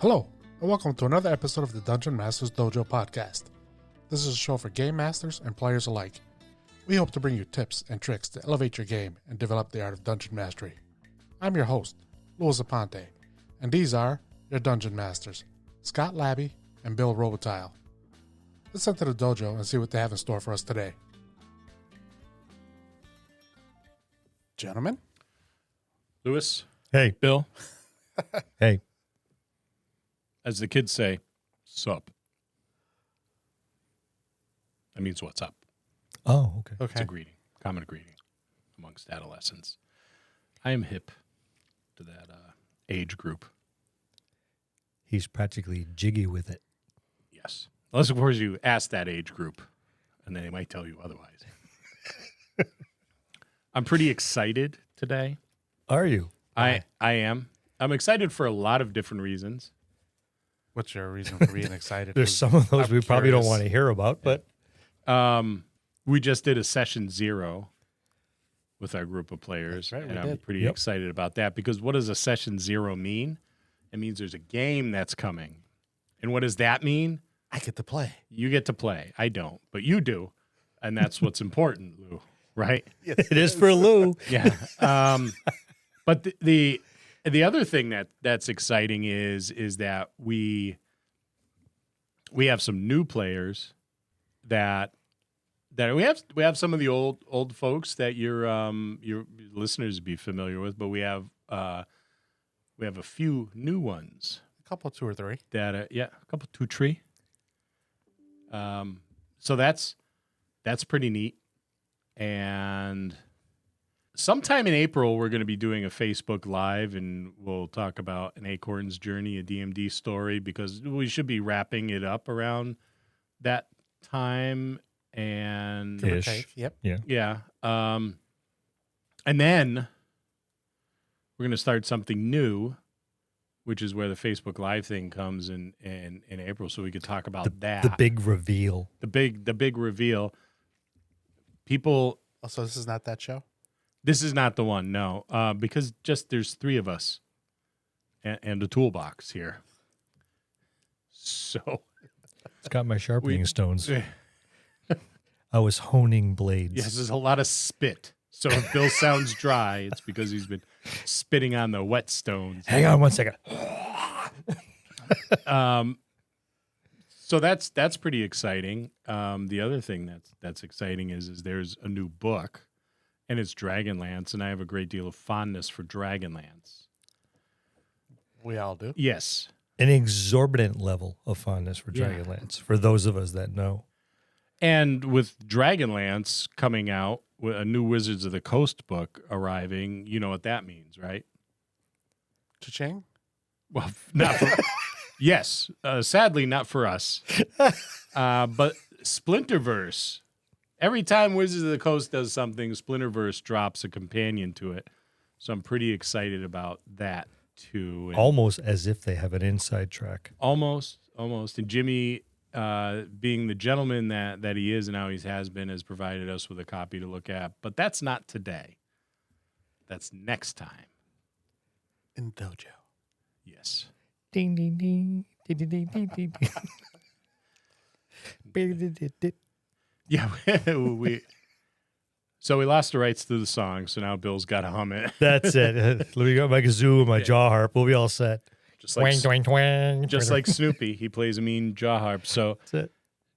Hello, and welcome to another episode of the Dungeon Masters Dojo podcast. This is a show for game masters and players alike. We hope to bring you tips and tricks to elevate your game and develop the art of dungeon mastery. I'm your host, Louis Aponte, and these are your dungeon masters, Scott Labby and Bill Robotile. Let's enter the dojo and see what they have in store for us today. Gentlemen? Louis, Hey. Bill, Hey. as the kids say, sup. That means what's up. Oh, okay. It's a greeting, common greeting amongst adolescents. I am hip to that age group. He's practically jiggy with it. Yes. Unless, of course, you ask that age group, and then they might tell you otherwise. I'm pretty excited today. Are you? I am. I'm excited for a lot of different reasons. What's your reason for being excited? There's some of those we probably don't want to hear about, but We just did a session 0 with our group of players, That's right, and we I'm did. pretty excited about that because what does a session 0 mean? It means there's a game that's coming. And what does that mean? I get to play. You get to play. I don't, but you do. And that's what's important, Lou, right? it is for Lou. Yeah. But the other thing that's exciting is that we have some new players that we have some of the old folks that your listeners be familiar with, but we have a few new ones. A couple, 2 or 3. That a couple 2, 3. So that's pretty neat. And sometime in April we're going to be doing a Facebook Live, and we'll talk about an Acorn's Journey, a DMD story, because we should be wrapping it up around that time. And Ish. Yep. yeah. And then we're going to start something new, which is where the Facebook Live thing comes in April, so we could talk about that. The big reveal. The big reveal. People. Oh, so this is not that show? This is not the one, no, because just there's 3 of us and a toolbox here. So It's got my sharpening stones. I was honing blades. yes, there's a lot of spit. So if Bill sounds dry, it's because he's been spitting on the whetstones. Hang on one second. So that's pretty exciting. The other thing that's exciting is there's a new book, and it's Dragonlance, and I have a great deal of fondness for Dragonlance. We all do. Yes. An exorbitant level of fondness for Yeah. Dragonlance, for those of us that know. And with Dragonlance coming out, with a new Wizards of the Coast book arriving, you know what that means, right? Cha-ching? Well, not for yes, sadly not for us. But Splinterverse. Every time Wizards of the Coast does something, Splinterverse drops a companion to it. So I'm pretty excited about that too. And Almost as if they have an inside track. almost. And Jimmy, being the gentleman that he is and how he has been, has provided us with a copy to look at. But that's not today. That's next time. In dojo. Yes. Ding, ding, ding. Ding, ding, ding, ding, ding, ding. Yeah, so we lost the rights to the song, so now Bill's got to hum it. That's it. Let me go my kazoo and my jaw harp. We'll be all set. Just like Twang, twang, twang. just like Snoopy, he plays a mean jaw harp. So That's it.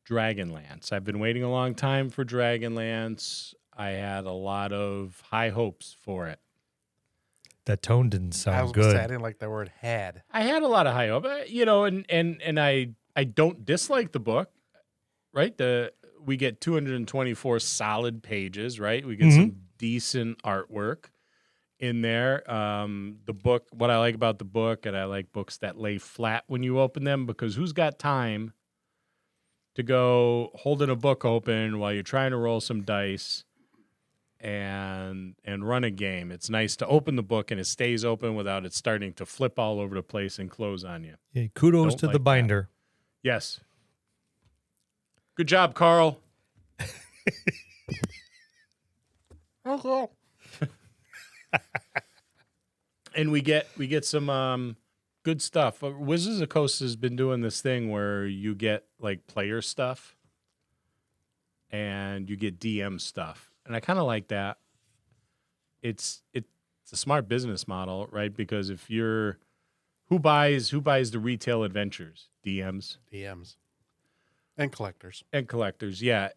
Dragonlance. I've been waiting a long time for Dragonlance. I had a lot of high hopes for it. That tone didn't I sound was good. I didn't like the word had. I had a lot of high hope, and I don't dislike the book, right? We get 224 solid pages, right? We get some decent artwork in there. The book, what I like about the book, and I like books that lay flat when you open them, because who's got time to go holding a book open while you're trying to roll some dice and run a game? It's nice to open the book and it stays open without it starting to flip all over the place and close on you. Yeah, kudos Don't to like the that. binder. Yes. Good job, Carl. Okay. And we get some good stuff. Wizards of the Coast has been doing this thing where you get like player stuff and you get DM stuff, and I kind of like that. It's a smart business model, right? Because if you're who buys the retail adventures? DMs and collectors. Yeah.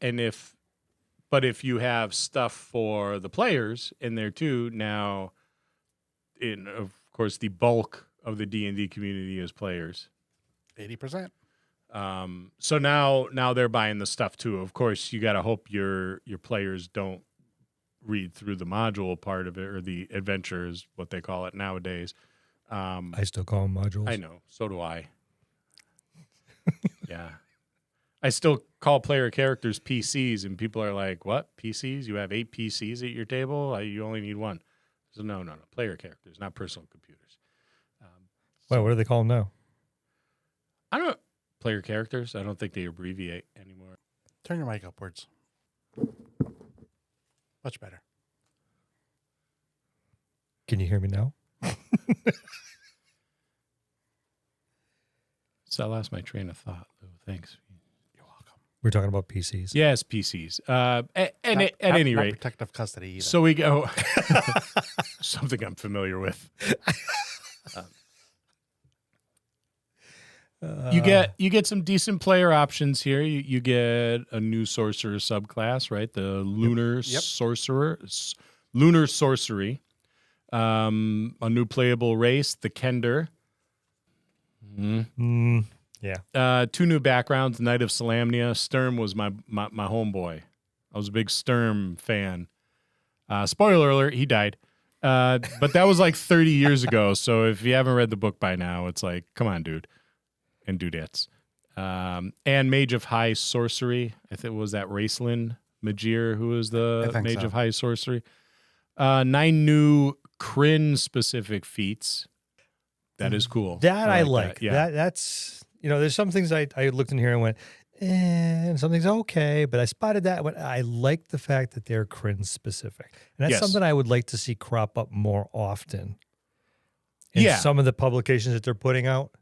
But if you have stuff for the players in there too, now of course the bulk of the D&D community is players. 80%. So now they're buying the stuff too. Of course, you got to hope your players don't read through the module part of it, or the adventure is what they call it nowadays. I still call them modules. I know. So do I. Yeah. I still call player characters PCs, and people are like, what? PCs? You have 8 PCs at your table? You only need one. So no. Player characters, not personal computers. Wait, what do they call them now? I don't know. Player characters? I don't think they abbreviate anymore. Turn your mic upwards. Much better. Can you hear me now? So I lost my train of thought, Lou. Thanks. You're welcome. We're talking about PCs. Yes, PCs. At any rate. Protective custody either. So we go. Something I'm familiar with. You get some decent player options here. You get a new sorcerer subclass, right? The lunar sorcerer, lunar sorcery. A new playable race, the Kender. Yeah. 2 new backgrounds, Knight of Salamnia. Sturm was my homeboy. I was a big Sturm fan. Spoiler alert, he died. But that was like 30 years ago. So if you haven't read the book by now, it's like, come on, dude. And dudettes. And Mage of High Sorcery. I think it was that Raceland Magir who was the Mage of High Sorcery. 9 new Kryn specific feats. That is cool. That I like. That. Yeah. That's, there's some things I looked in here and went, and some things okay, but I spotted that. But I like the fact that they're Kryn specific. And that's something I would like to see crop up more often in some of the publications that they're putting out.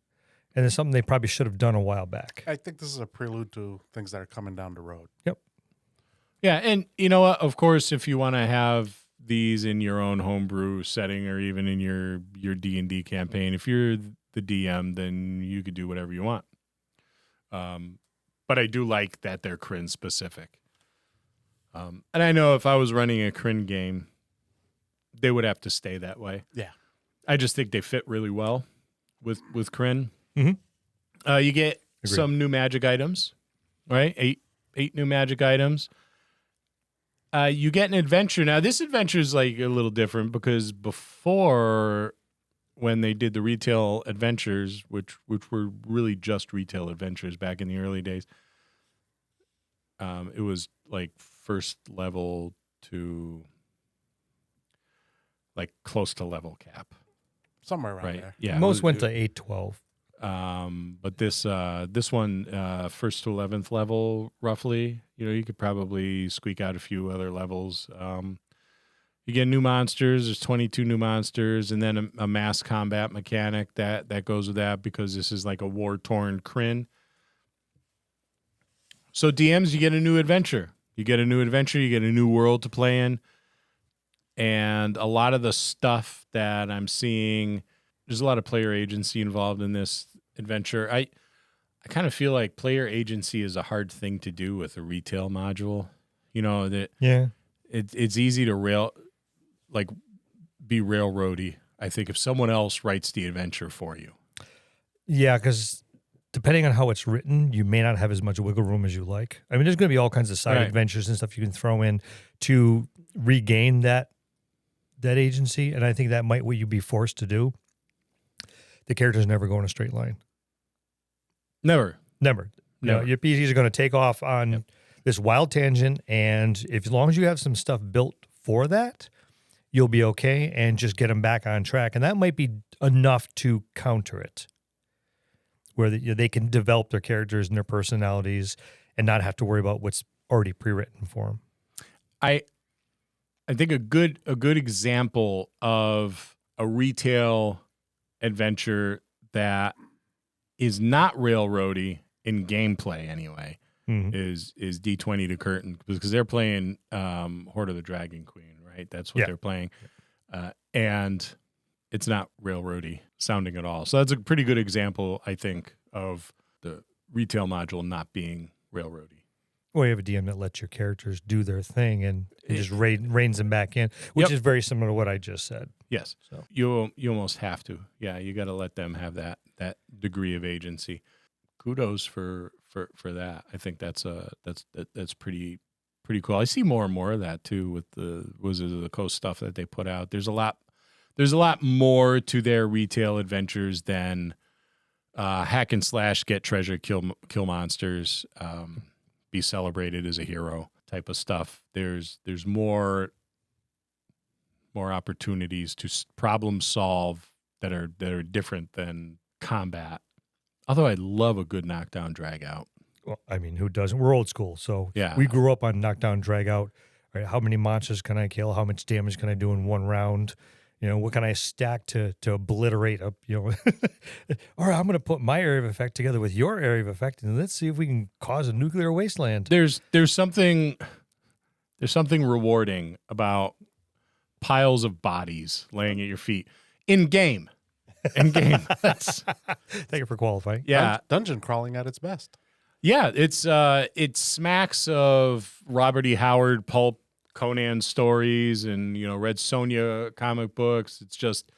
And it's something they probably should have done a while back. I think this is a prelude to things that are coming down the road. Yep. Yeah, and you know what? Of course, if you want to have these in your own homebrew setting or even in your D&D campaign, if you're the DM, then you could do whatever you want. But I do like that they're Kryn specific. And I know if I was running a Kryn game, they would have to stay that way. Yeah. I just think they fit really well with Kryn. Mm-hmm. You get some new magic items, right? Eight new magic items. You get an adventure. Now, this adventure is like a little different because before, when they did the retail adventures, which were really just retail adventures back in the early days, it was like first level to like close to level cap. Somewhere around there. Yeah. Most went to 8-12. But this one, first to 11th level, roughly, you could probably squeak out a few other levels. You get new monsters. There's 22 new monsters, and then a mass combat mechanic that goes with that because this is like a war-torn Kryn. So DMs, you get a new adventure. You get a new world to play in. And a lot of the stuff that I'm seeing, there's a lot of player agency involved in this adventure. I kind of feel like player agency is a hard thing to do with a retail module. It's easy to be railroady. I think if someone else writes the adventure for you. Yeah, because depending on how it's written, you may not have as much wiggle room as you like. I mean, there's going to be all kinds of side adventures and stuff you can throw in to regain that agency, and I think that might what you'd be forced to do. The characters never go in a straight line. Never. Your PCs are going to take off on this wild tangent, and as long as you have some stuff built for that, you'll be okay and just get them back on track. And that might be enough to counter it, where they can develop their characters and their personalities and not have to worry about what's already pre-written for them. I think a good example of a retail adventure that is not railroady in gameplay anyway is D20 to Curtain, because they're playing Horde of the Dragon Queen, right? That's what they're playing. And it's not railroady sounding at all. So that's a pretty good example, I think, of the retail module not being railroady. Well, you have a DM that lets your characters do their thing and just reins them back in, which is very similar to what I just said. Yes. So you almost have to. Yeah, you got to let them have that degree of agency. Kudos for that. I think that's pretty cool. I see more and more of that too with the Wizards of the Coast stuff that they put out. There's a lot more to their retail adventures than hack and slash, get treasure, kill monsters, be celebrated as a hero type of stuff. There's more opportunities to problem solve that are different than combat. Although I love a good knockdown drag out. Well, I mean, who doesn't? We're old school, so yeah. We grew up on knockdown drag out. Right? How many monsters can I kill? How much damage can I do in one round? What can I stack to obliterate up? All right, I'm going to put my area of effect together with your area of effect, and let's see if we can cause a nuclear wasteland. There's something rewarding about piles of bodies laying at your feet in game. That's Thank you for qualifying. Yeah, dungeon crawling at its best. Yeah, it smacks of Robert E. Howard pulp Conan stories and Red Sonja comic books. It's just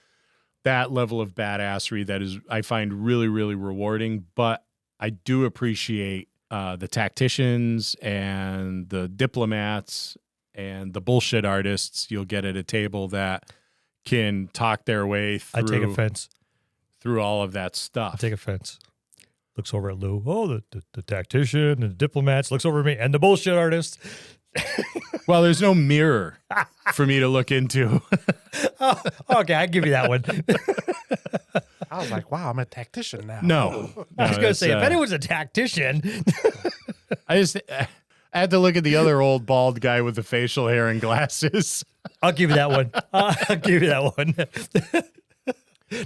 that level of badassery that is, I find, really, really rewarding. But I do appreciate the tacticians and the diplomats and the bullshit artists you'll get at a table that can talk their way through. I take offense. Through all of that stuff. I take offense. Looks over at Lou. Oh, the tactician and the diplomats. Looks over at me and the bullshit artist. Well, there's no mirror for me to look into. Oh, okay, I give you that one. I was like, wow, I'm a tactician now. No, I was going to say, if anyone's a tactician. I had to look at the other old bald guy with the facial hair and glasses. I'll give you that one. I'll give you that one.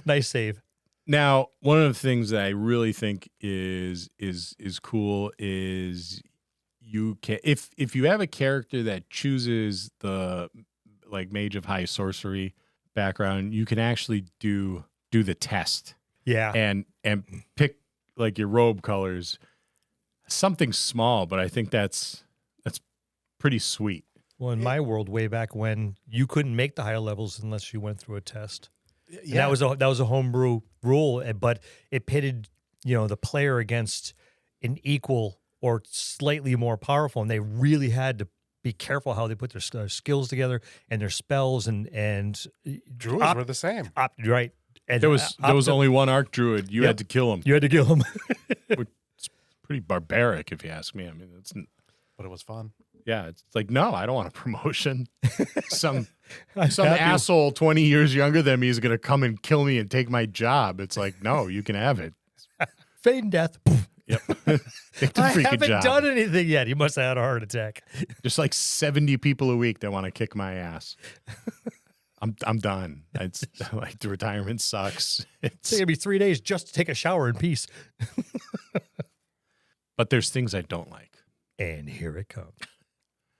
Nice save. Now, one of the things that I really think is cool is you can, if you have a character that chooses the Mage of High Sorcery background, you can actually do the test. Yeah. And pick your robe colors. Something small, but I think that's pretty sweet. Well, in my world, way back when, you couldn't make the higher levels unless you went through a test. Yeah. That was a homebrew rule, but it pitted the player against an equal or slightly more powerful, and they really had to be careful how they put their skills together and their spells and druids were the same, right? And there was only one arc druid. You had to kill him. You had to kill him. It's pretty barbaric, if you ask me. I mean, but it was fun. Yeah, it's like, no, I don't want a promotion. Some asshole 20 years younger than me is going to come and kill me and take my job. It's like, no, you can have it. Feign death. Yep. I haven't done anything yet. He must have had a heart attack. Just 70 people a week that want to kick my ass. I'm done. It's the retirement sucks. It's going to be 3 days just to take a shower in peace. But there's things I don't like. And here it comes.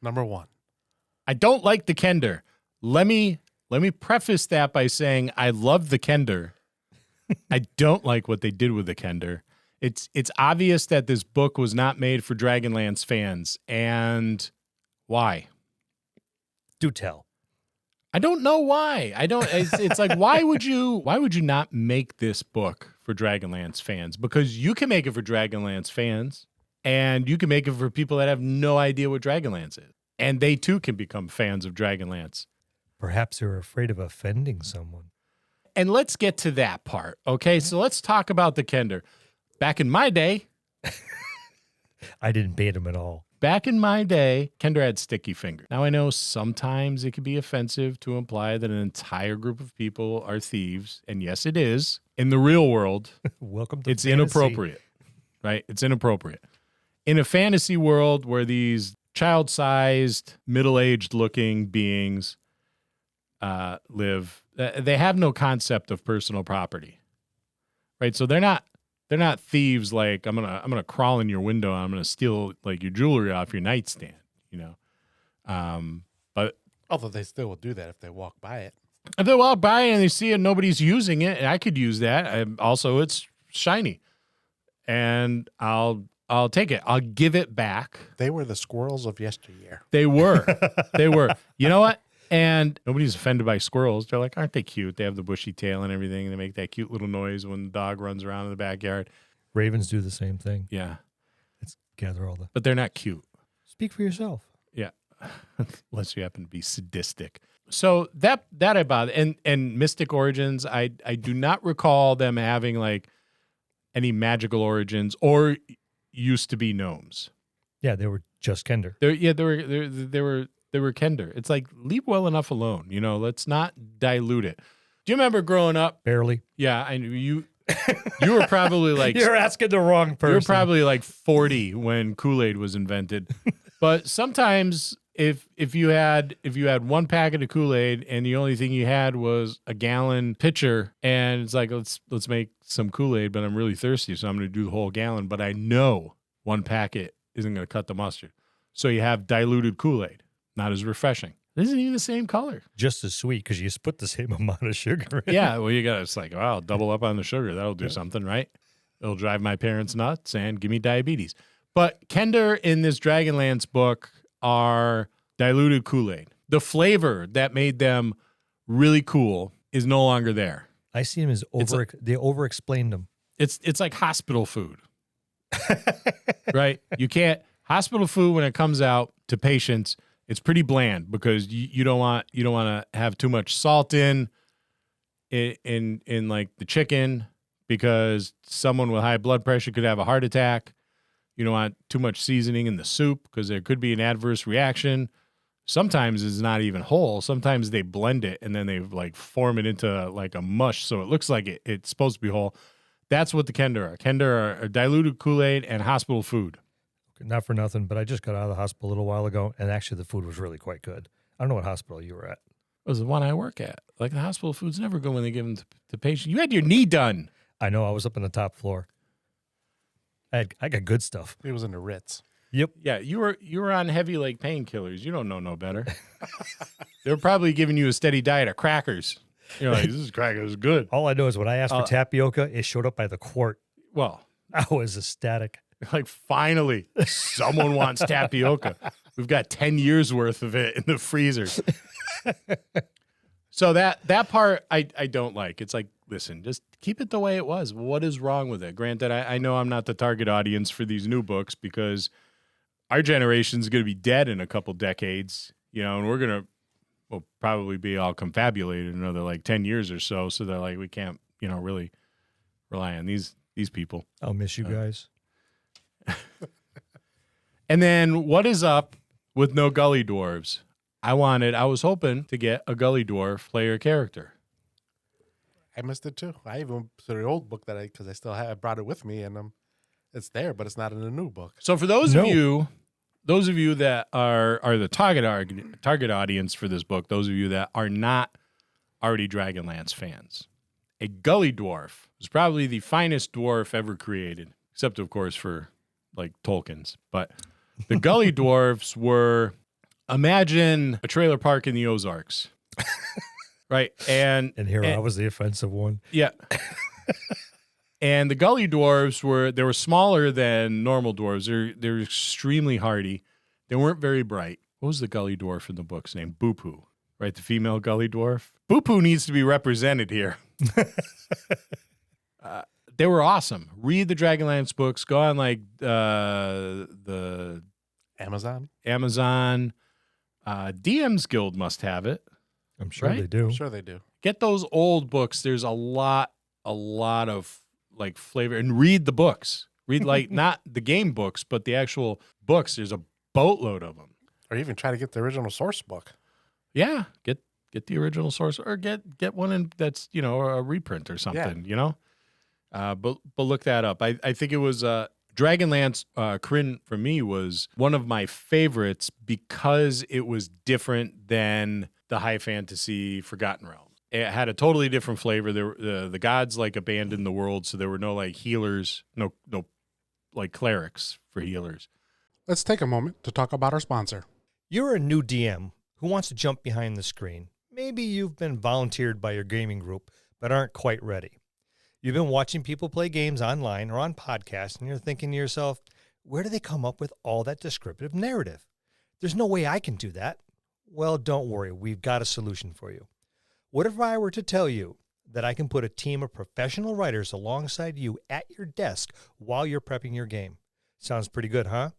Number 1. I don't like the Kender. Let me preface that by saying I love the Kender. I don't like what they did with the Kender. It's obvious that this book was not made for Dragonlance fans. And why? Do tell. I don't know why. It's like, why would you not make this book for Dragonlance fans? Because you can make it for Dragonlance fans. And you can make it for people that have no idea what Dragonlance is. And they, too, can become fans of Dragonlance. Perhaps they're afraid of offending someone. And let's get to that part, okay? So let's talk about the Kender. Back in my day... I didn't bait him at all. Back in my day, Kender had sticky fingers. Now, I know sometimes it can be offensive to imply that an entire group of people are thieves. And yes, it is. In the real world, welcome to it's fantasy. Inappropriate, right? It's inappropriate. In a fantasy world where these child-sized, middle-aged looking beings live, they have no concept of personal property, right? So they're not thieves like I'm gonna crawl in your window and I'm gonna steal like your jewelry off your nightstand, you know. But Although they still will do that if they walk by it. if they walk by and they see it, nobody's using it, and I could use that. Also, it's shiny, and I'll take it. I'll give it back. They were the squirrels of yesteryear. They were. They were. You know what? And nobody's offended by squirrels. They're like, aren't they cute? They have the bushy tail and everything. And they make that cute little noise when the dog runs around in the backyard. Ravens do the same thing. Yeah. Let's gather all the. But they're not cute. Speak for yourself. Yeah. Unless you happen to be sadistic. So that I bother. And Mystic Origins, I do not recall them having like any magical origins or used to be gnomes. Yeah, they were just Kender. They were Kender. It's like, leave well enough alone. You know, let's not dilute it. Do you remember growing up? Barely. Yeah, I knew you. You were probably like You're asking the wrong person. You were probably like 40 when Kool-Aid was invented. But sometimes if you had one packet of Kool-Aid and the only thing you had was a gallon pitcher, and it's like let's make some Kool-Aid, but I'm really thirsty, so I'm going to do the whole gallon. But I know one packet isn't going to cut the mustard, so you have diluted Kool-Aid. Not as refreshing. It isn't even the same color. Just as sweet because you put the same amount of sugar in. Yeah, well, it's like, wow, double up on the sugar. That'll do something, right? It'll drive my parents nuts and give me diabetes. But Kender in this Dragonlance book are diluted Kool-Aid. The flavor that made them really cool is no longer there. I see them as they over-explained them. It's like hospital food, right? You can't hospital food when it comes out to patients. It's pretty bland because you don't want to have too much salt in like the chicken because someone with high blood pressure could have a heart attack. You don't want too much seasoning in the soup because there could be an adverse reaction. Sometimes it's not even whole. Sometimes they blend it and then they like form it into like a mush so it looks like it's supposed to be whole. That's what the Kender are. Kender are diluted Kool-Aid and hospital food. Not for nothing, but I just got out of the hospital a little while ago, and actually the food was really quite good. I don't know what hospital you were at. It was the one I work at. Like the hospital food's never good when they give them to patients. You had your knee done. I know. I was up on the top floor. I got good stuff. It was in the Ritz. Yep. Yeah, you were on heavy like painkillers. You don't know no better. They were probably giving you a steady diet of crackers. You're like, this cracker is good. All I know is when I asked for tapioca, it showed up by the quart. Well, I was ecstatic. Like, finally, someone wants tapioca. We've got 10 years worth of it in the freezer. So that part I don't like. It's like, listen, just keep it the way it was. What is wrong with it? Granted, I know I'm not the target audience for these new books because our generation's going to be dead in a couple decades, you know, and we'll probably be all confabulated in another like 10 years or so. So they're like, we can't, you know, really rely on these people. I'll miss you guys. And then what is up with no Gully Dwarves? I was hoping to get a Gully Dwarf player character. I missed it too. I even to the old book because I still I brought it with me and it's there, but it's not in the new book. So for those of you that are the target audience for this book, those of you that are not already Dragonlance fans, a Gully Dwarf was probably the finest dwarf ever created, except of course for like Tolkien's. But the Gully Dwarves were, imagine a trailer park in the Ozarks. Right. And I was the offensive one. Yeah. And the Gully Dwarves were smaller than normal dwarves. They're extremely hardy. They weren't very bright. What was the Gully Dwarf in the book's name? Boopoo. Right, the female Gully Dwarf. Boopoo needs to be represented here. They were awesome. Read the Dragonlance books. Go on like the Amazon. DM's Guild must have it. I'm sure right? they do. I'm sure they do. Get those old books. There's a lot of like flavor. And read the books. Read like not the game books, but the actual books. There's a boatload of them. Or even try to get the original source book. Yeah, get the original source, or get one that's a reprint or something. Yeah. But look that up. I think it was Dragonlance. Kryn for me was one of my favorites because it was different than the high fantasy Forgotten Realms. it had a totally different flavor. The gods like abandoned the world, so there were no like healers, no like clerics for healers. Let's take a moment to talk about our sponsor. You're a new DM who wants to jump behind the screen. Maybe you've been volunteered by your gaming group, but aren't quite ready. You've been watching people play games online or on podcasts, and you're thinking to yourself, where do they come up with all that descriptive narrative? There's no way I can do that. Well, don't worry. We've got a solution for you. What if I were to tell you that I can put a team of professional writers alongside you at your desk while you're prepping your game? Sounds pretty good, huh?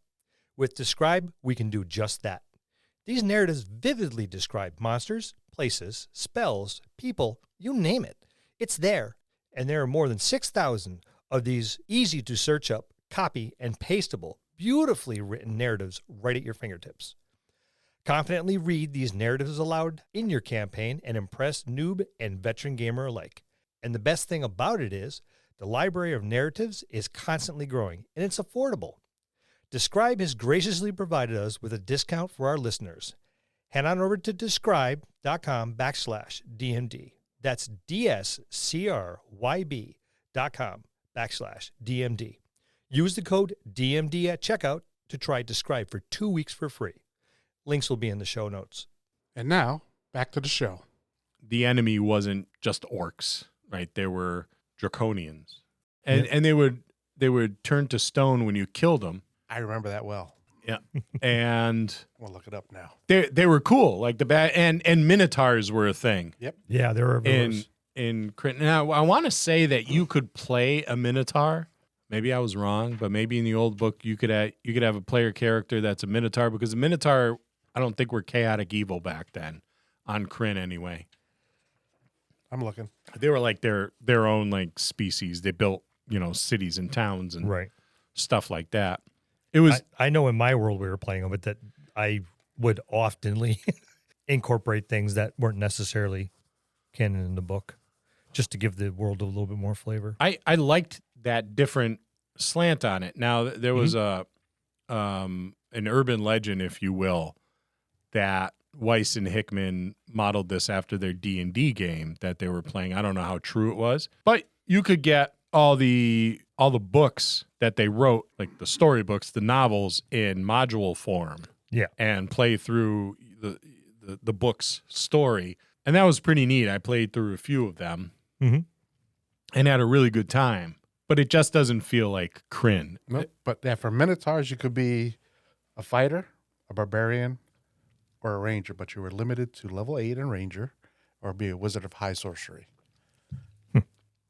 With Describe, we can do just that. These narratives vividly describe monsters, places, spells, people, you name it. It's there, and there are more than 6,000 of these easy-to-search up, copy, and pastable, beautifully written narratives right at your fingertips. Confidently read these narratives aloud in your campaign and impress noob and veteran gamer alike. And the best thing about it is, the library of narratives is constantly growing, and it's affordable. Describe has graciously provided us with a discount for our listeners. Head on over to describe.com/DMD. That's DSCRYB.com/DMD. Use the code DMD at checkout to try Describe for 2 weeks for free. Links will be in the show notes. And now, back to the show. The enemy wasn't just orcs, right? They were draconians. And they would turn to stone when you killed them. I remember that well. Yeah. And We'll look it up now. they were cool. Like the bad and minotaurs were a thing. Yep. Yeah, there are in Crit. Now I want to say that you could play a minotaur. Maybe I was wrong, but maybe in the old book you could have a player character that's a minotaur, because the minotaur, I don't think were chaotic evil back then on Kryn anyway. I'm looking. They were like their own like species. They built, cities and towns and stuff like that. It was I know in my world we were playing them, but that I would oftenly incorporate things that weren't necessarily canon in the book, just to give the world a little bit more flavor. I liked that different slant on it. Now there was an urban legend, if you will, that Weiss and Hickman modeled this after their D&D game that they were playing. I don't know how true it was, but you could get all the books that they wrote, like the storybooks, the novels, in module form. Yeah. And play through the book's story. And that was pretty neat. I played through a few of them and had a really good time. But it just doesn't feel like Kryn. Nope. But yeah, for Minotaurs, you could be a fighter, a barbarian, or a ranger, but you were limited to level 8 and ranger, or be a wizard of high sorcery.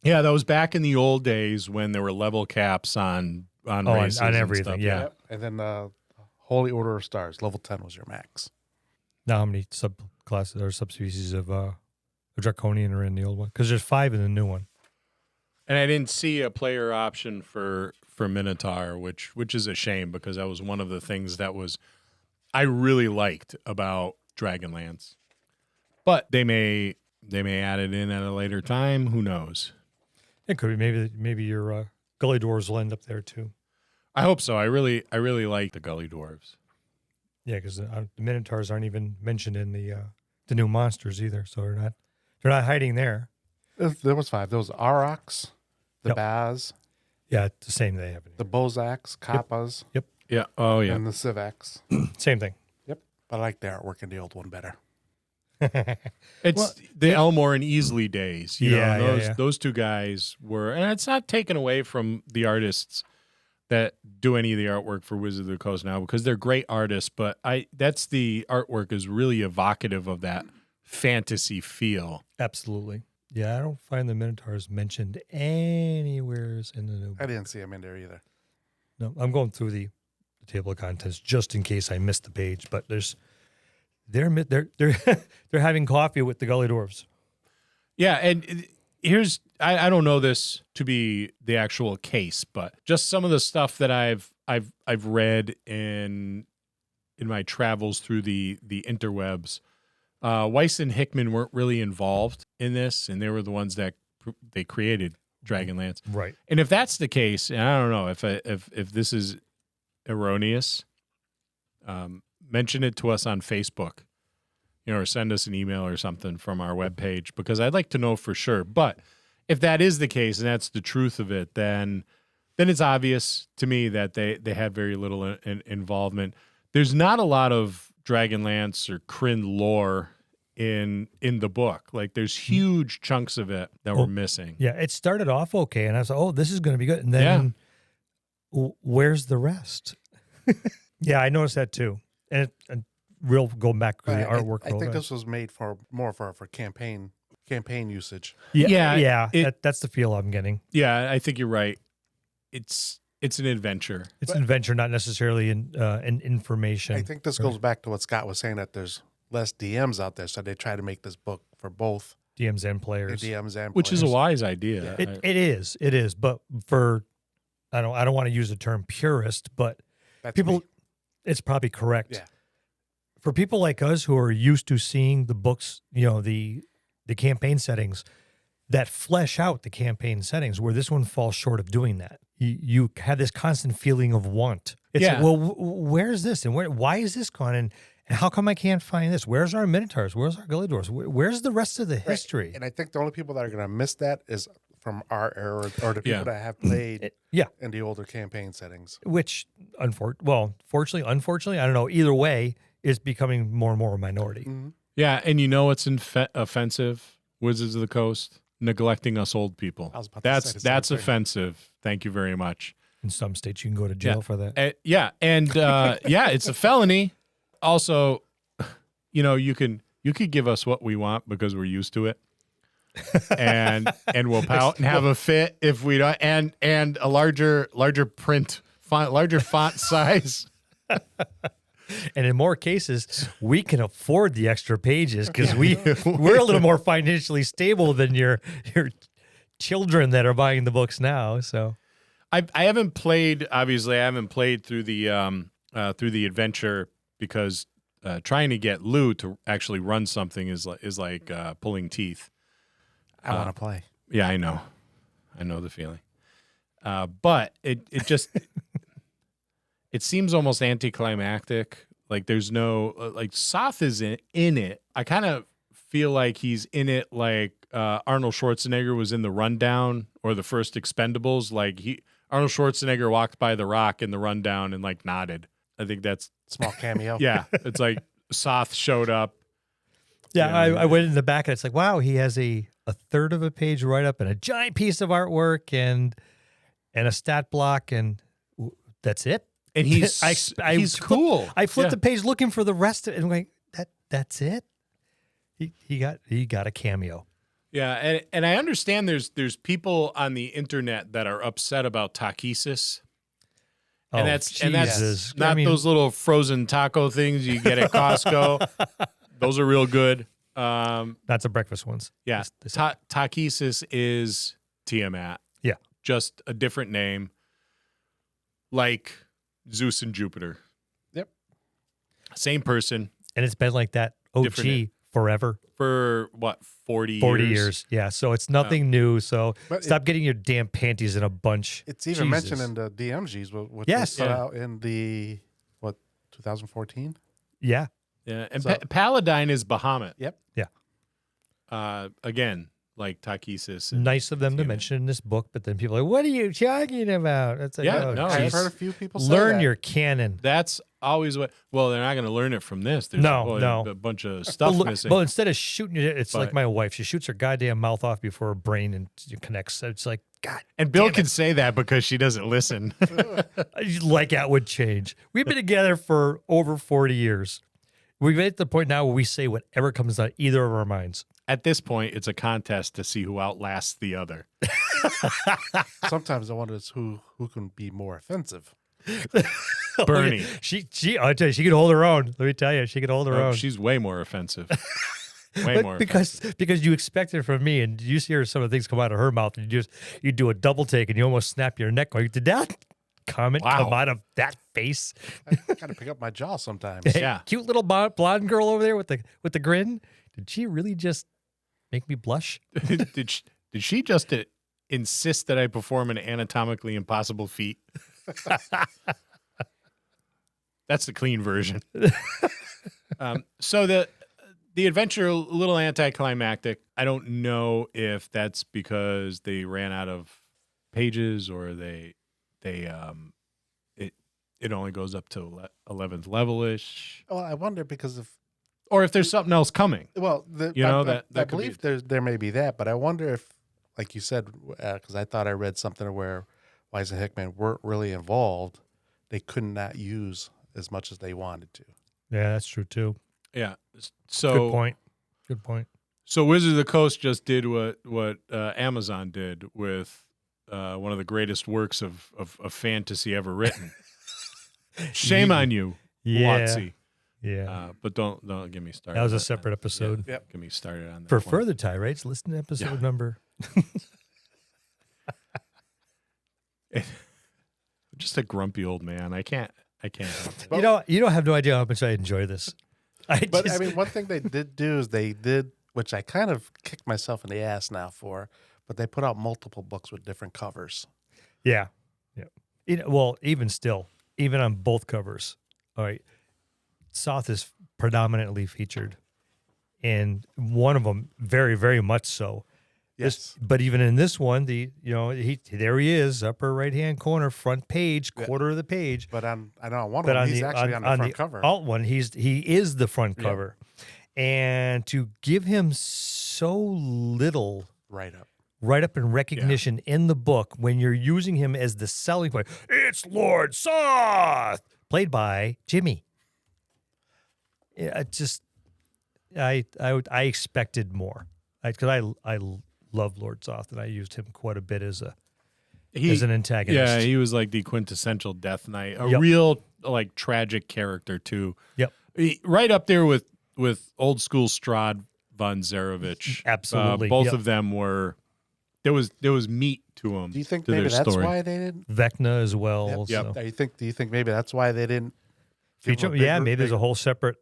Yeah, that was back in the old days when there were level caps on races on and everything. stuff. Yeah. Yep. And then Holy Order of Stars, level 10 was your max. Now, how many subclasses or subspecies of Draconian are in the old one? Because there's 5 in the new one. And I didn't see a player option for Minotaur, which is a shame, because that was one of the things that I really liked about Dragonlance. But they may add it in at a later time. Who knows? It could be. Maybe your Gully Dwarves will end up there too. I hope so. I really like the Gully Dwarves. Yeah, because the Minotaurs aren't even mentioned in the new monsters either, so they're not hiding there. There was 5. There was Aurochs, the Baz, Yeah, it's the same they have. the Bozaks, Kappas, Yep. Yeah. Oh, yeah. and the Civacs. Same thing. Yep. But I like the artwork in the old one better. It's the Elmore and Easley days. You Yeah, know, yeah. those two guys were, and it's not taken away from the artists that do any of the artwork for Wizards of the Coast now, because they're great artists, but the artwork is really evocative of that fantasy feel. Absolutely. Yeah, I don't find the Minotaurs mentioned anywhere in the new book. I didn't see him in there either. No, I'm going through the table of contents just in case I missed the page, but they're having coffee with the Gully Dwarves. Yeah, and here's I don't know this to be the actual case, but just some of the stuff that I've read in my travels through the interwebs. Weiss and Hickman weren't really involved in this, and they were the ones that they created Dragonlance. Right. And if that's the case, and I don't know if this is erroneous, mention it to us on Facebook. or send us an email or something from our webpage, because I'd like to know for sure. But if that is the case and that's the truth of it, then it's obvious to me that they had very little involvement. There's not a lot of Dragonlance or Kryn lore in the book. Like, there's huge chunks of it that were missing. Yeah, it started off okay, and I was like, oh, this is going to be good. And then where's the rest? Yeah, I noticed that too. And going back to the artwork. I think this was made for campaign usage. Yeah. That's the feel I'm getting. Yeah, I think you're right. It's an adventure. It's an adventure, not necessarily an information. I think this goes back to what Scott was saying, that there's less DMs out there, so they try to make this book for both DMs and players. Which is a wise idea. Yeah. It is. But for I don't want to use the term purist, but it's probably correct. Yeah. For people like us who are used to seeing the books, the campaign settings that flesh out the campaign settings, where this one falls short of doing that. You have this constant feeling of want. It's like, well, where's this? And why is this gone? And how come I can't find this? Where's our Minotaurs? Where's our Galidors? Where's the rest of the history? Right. And I think the only people that are going to miss that is from our era, or the people that have played in the older campaign settings. Which, fortunately, unfortunately, I don't know. Either way, is becoming more and more a minority. Mm-hmm. Yeah, and you know what's offensive, Wizards of the Coast? Neglecting us old people. That's offensive. Thank you very much. In some states, you can go to jail for that. It's a felony. Also, you could give us what we want because we're used to it, and we'll pout and have a fit if we don't, and a larger print font, larger font size. And in more cases, we can afford the extra pages because we're a little more financially stable than your children that are buying the books now. So, I haven't played. Obviously, I haven't played through the adventure because trying to get Lou to actually run something is like pulling teeth. I want to play. Yeah, I know the feeling. But it just. It seems almost anticlimactic. Like, there's no like Soth is in it. I kind of feel like he's in it like Arnold Schwarzenegger was in The Rundown or the first Expendables. Like, Arnold Schwarzenegger walked by the Rock in The Rundown and like nodded. I think that's small cameo. Yeah, it's like Soth showed up. Yeah, I went in the back and it's like, wow, he has a third of a page write up and a giant piece of artwork and a stat block, and that's it. And he's cool. I flipped the page looking for the rest of it, and I'm like, that's it. He got a cameo. Yeah, and I understand there's people on the internet that are upset about taquisis. And that's not those little frozen taco things you get at Costco. Those are real good. That's the breakfast ones. Yeah. Taquisis is Tiamat. Yeah. Just a different name. Like Zeus and Jupiter. Yep. Same person. And it's been like that OG forever. For what, 40 years? Yeah. So it's nothing new. So stop getting your damn panties in a bunch. It's even mentioned in the DMGs, which was put out in the 2014. Yeah. Yeah. And Paladine is Bahamut. Yep. Yeah. Again, like Tachesis. Nice of them to mention in this book, but then people are like, what are you talking about? It's like, I've heard a few people say learn your canon. That's always what. Well, they're not going to learn it from this. There's a bunch of stuff missing. Well, instead of shooting it, it's like my wife. She shoots her goddamn mouth off before her brain and connects. It's like, God. And Bill can say that because she doesn't listen. Like that would change. We've been together for over 40 years. We've made it to the point now where we say whatever comes out either of our minds. At this point, it's a contest to see who outlasts the other. Sometimes I wonder who can be more offensive. Bernie. I tell you, she could hold her own. Let me tell you, she could hold her own. She's way more offensive. Because you expect it from me, and you see her some of the things come out of her mouth, and you do a double take, and you almost snap your neck. Going, did that comment come out of that face? I gotta pick up my jaw sometimes. Yeah, cute little blonde girl over there with the grin. Did she really just make me blush? Did she just insist that I perform an anatomically impossible feat? That's the clean version. So The adventure a little anticlimactic. I don't know if that's because they ran out of pages or it only goes up to 11th level-ish. Well, I wonder because or if there's something else coming. Well, I could believe be. there may be that, but I wonder if, like you said, because I thought I read something where Wise and Hickman weren't really involved, they could not use as much as they wanted to. Yeah, that's true too. Yeah. So Good point. Good point. So Wizards of the Coast just did what Amazon did with one of the greatest works of fantasy ever written. Shame on you, WOTC. Yeah. But don't get me started. That was a separate episode. Yeah, get me started on that. For one. further tirades, listen to episode number. Just a grumpy old man. I can't help it. You don't have no idea how much I enjoy this. I mean, one thing they did do is which I kind of kicked myself in the ass now for, but they put out multiple books with different covers. Yeah. Well, even still, even on both covers, all right, Soth is predominantly featured, and one of them very, very much so. Yes, but even in this one, there he is, upper right hand corner, front page, quarter of the page. But on one of them, he's actually on the front cover. Alt one, he is the front cover, and to give him so little right up in recognition in the book when you're using him as the selling point. It's Lord Soth, played by Jimmy. I expected more because I love Lord Soth, and I used him quite a bit as an antagonist. Yeah, he was like the quintessential Death Knight, a real like tragic character too. Yep, right up there with old school Strahd von Zarovich. Absolutely, both of them were. There was meat to them. Do you think maybe that's story. why they didn't Vecna as well? Yep. So. Do you think maybe that's why they didn't feature? Yeah, maybe there's a whole separate.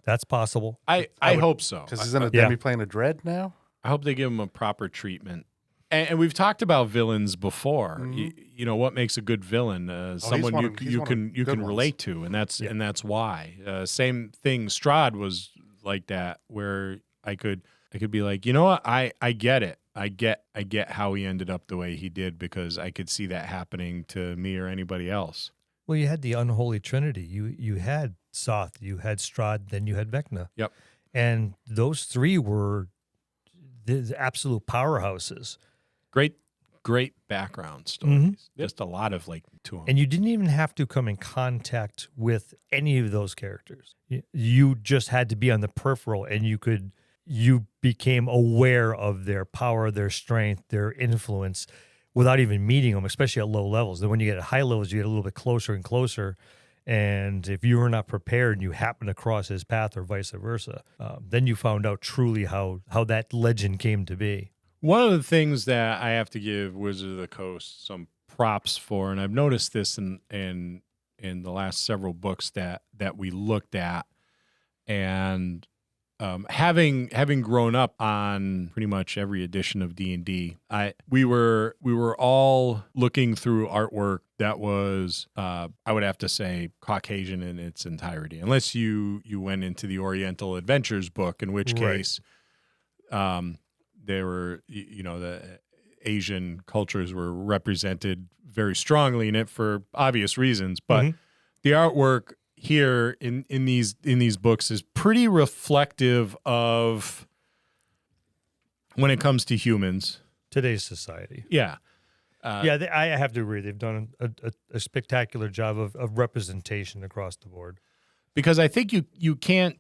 That's possible. I hope so. Because he's going to be playing a Dread now. I hope they give him a proper treatment. And we've talked about villains before. Mm-hmm. You know what makes a good villain? Someone you can relate to, and that's why. Same thing. Strahd was like that, where I could be like, you know what? I get it. I get how he ended up the way he did because I could see that happening to me or anybody else. Well, you had the unholy trinity. You had Soth, you had Strahd, then you had Vecna. Yep. And those three were the absolute powerhouses. Great background stories. Just a lot of to them. And you didn't even have to come in contact with any of those characters. You just had to be on the peripheral, and you became aware of their power, their strength, their influence without even meeting them, especially at low levels. Then when you get at high levels, you get a little bit closer and closer. And if you were not prepared and you happened to cross his path or vice versa, then you found out truly how that legend came to be. One of the things that I have to give Wizards of the Coast some props for, and I've noticed this in the last several books that we looked at, and having grown up on pretty much every edition of D&D, we were all looking through artwork that was I would have to say Caucasian in its entirety, unless you went into the Oriental Adventures book, in which case there were the Asian cultures were represented very strongly in it for obvious reasons, but the artwork here in these books is pretty reflective of when it comes to humans, today's society. Yeah. I have to agree. They've done a spectacular job of representation across the board. Because I think you can't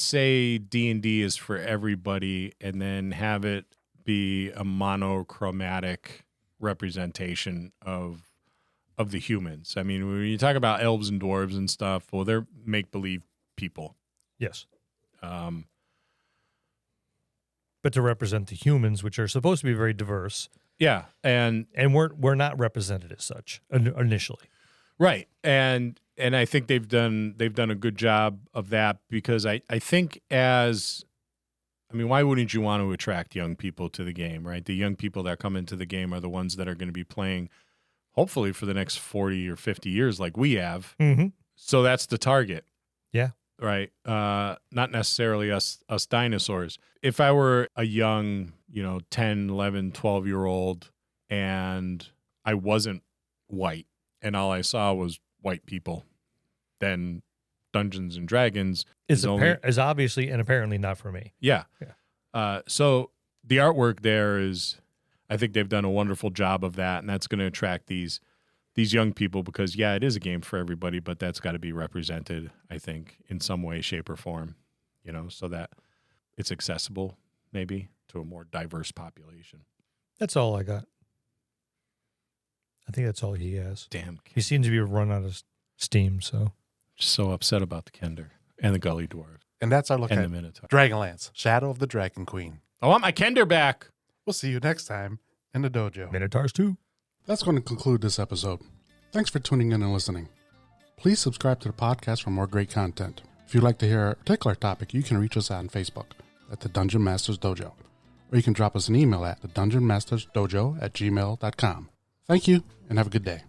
say D&D is for everybody and then have it be a monochromatic representation of the humans. I mean, when you talk about elves and dwarves and stuff, well, they're make-believe people. Yes. But to represent the humans, which are supposed to be very diverse. Yeah, and we're not represented as such initially. Right. And I think they've done a good job of that, because I think why wouldn't you want to attract young people to the game, right? The young people that come into the game are the ones that are going to be playing hopefully for the next 40 or 50 years like we have. Mm-hmm. So that's the target. Yeah. right? Not necessarily us dinosaurs. If I were a young, 10, 11, 12-year-old and I wasn't white and all I saw was white people, then Dungeons and Dragons is obviously and apparently not for me. Yeah. So the artwork there is, I think they've done a wonderful job of that, and that's going to attract these young people because, it is a game for everybody, but that's got to be represented, I think, in some way, shape, or form, so that it's accessible maybe to a more diverse population. That's all I got. I think that's all he has. Damn. He seems to be run out of steam, so. Just so upset about the Kender and the Gully Dwarf. And that's our look and at the Minotaur. Dragonlance, Shadow of the Dragon Queen. I want my Kender back. We'll see you next time in the dojo. Minotaurs too. That's going to conclude this episode. Thanks for tuning in and listening. Please subscribe to the podcast for more great content. If you'd like to hear a particular topic, you can reach us on Facebook at the Dungeon Masters Dojo, or you can drop us an email at thedungeonmastersdojo@gmail.com. Thank you, and have a good day.